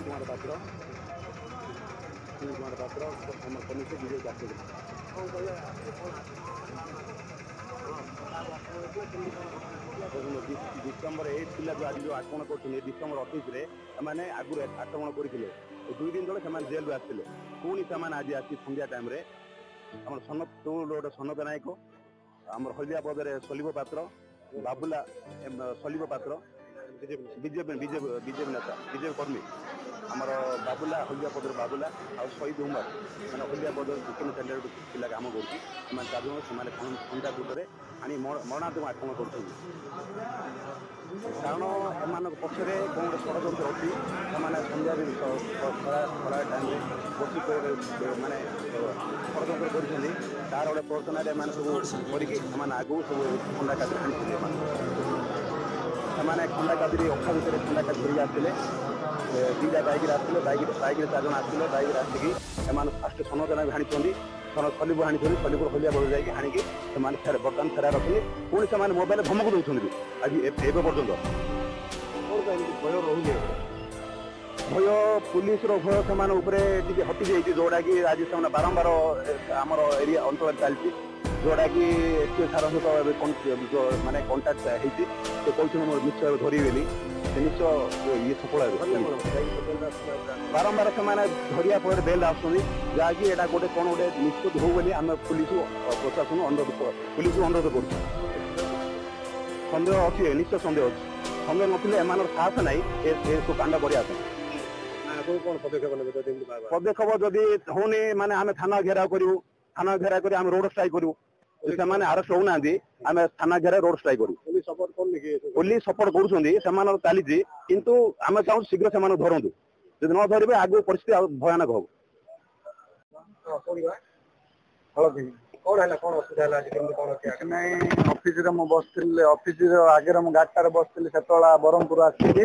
कुमार पात्र आम कमिटी विजय जाती डिसेम्बर 8 पिला जो आज जो आक्रमण करते डिसेम्बर 28 मैंने आगुरी आक्रमण करते 2 दिन तले से जेल आसते पुणी से आज आसी संध्या टाइम आम सन गोटे सनत नायक आम हल्दिया पदर सलीब पात्र बाबुला सलीब पात्र बीजेपी नेता बीजेपी कर्मी आमर बाबुला हल्दिया पदर बाबुला आ शहीद उमर मैंने हल्दिया पदर चिकेन कैंडिडेट पिला कम कर खंडा कूटे आनी मरणात्मक आक्रमण कर कारण एम पक्षरे कौन गोटे षड्यंत्र अच्छी संध्या खरा टाइम बस मानने षड्यंत्र कर तार गोटे प्रवर्तन सब करके आगू सब खंडा कादी आनी खंडा कादी अखा भितर खंडा कादी धरिक आसते दीटा बैक आसते बैक 4 जन आसते बैक आसिकी फास्ट सनद हाणी सलीब हाणी सलीब हलिया बल जाकि हाणिकी बर्तमान फेरा रखी पुणी से मोबाइल धमक दौरान आज एवं पर्यटन भय रोचे भय पुलिस भय से हटि जाइए जोटा कि आज से बारंबार आमर एरिया अंचल चलती जोटा कि एसपी सार सहित मानने कंटाक्ट होती कहते निश्चय धरवेली निश्चय ये सफल बारंबार से धरिया फल बेल आसुँच जहाँकि यहाँ गोटे कौन गोटे निष्पत्ति हो बोली आम पुलिस प्रशासन पुलिस अनुरोध कर सन्देह अच्छे निश्चय सन्देह अच्छे सन्देह नथिले एमान साहस ना सब कांड पदक्षेप जदि होनी माने आम थाना घेराव करूँ थाना घेराव कर रोड स्ट्राइक करूँ से आरेस्ट होना आम थाना घेरा रोड स्ट्राइक करूँ पुलिस सपोर्ट कर चली किंतु आम चाहूँ शीघ्र से धरतु जब न धरवे आगे परिस्थिति भयानक हम ऑफिस ऑफिस आगे गाड़िटार बसती से ब्रह्मपुर आसिक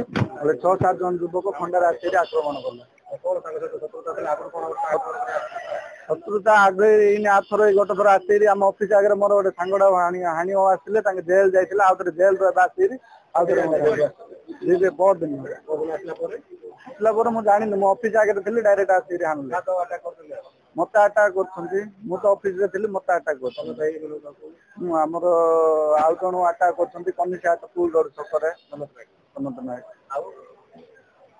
6-7 जन युवक खंडार आसिक आक्रमण शत्रुता आगे आथर गोटे थर आस आम ऑफिस आगे मोर गोटे सांगड़ा हाणी आसते जेल जाइए आउे जेल आस बहुत दिन आसला मुझे जानी मो ऑफिस आगे थी डायरेक्ट आसिक हाणुले मत अटाक कर तो ऑफिस थी मत अटाक कर आमर आउ जन अटाक कर कनिषा स्कूल रोड छकरे सनत नायक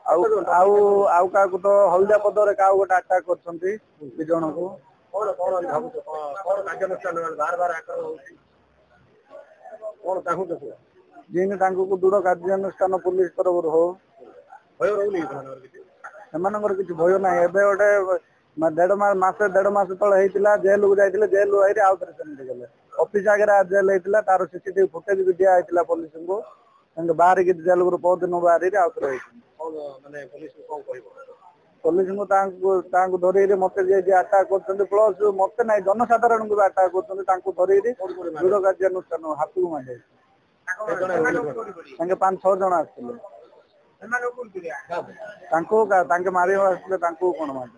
आउ क्या तो हल्दिया पदर क्या गोटे अटाक कर 2 जन को जिन दृढ़ कार्यानुष्ठान पुलिस तरफ हो किसी भय ना गोटे 1.5 मास तले जेल को जाते जेल आउ थे गले ऑफिस आगे जेल होता तार सीसीटीवी फुटेज भी दिखाई पुलिस को बाहर जेल को परदिन बाहर आउ थे पुलिस को धर मत अटाक कर प्लस मत ना जनसाधारण को अटाक कर धर दृढ़ कार्यानुष्ठान हाथ को मारे 5-6 जन आसते मारे आसते कौन मार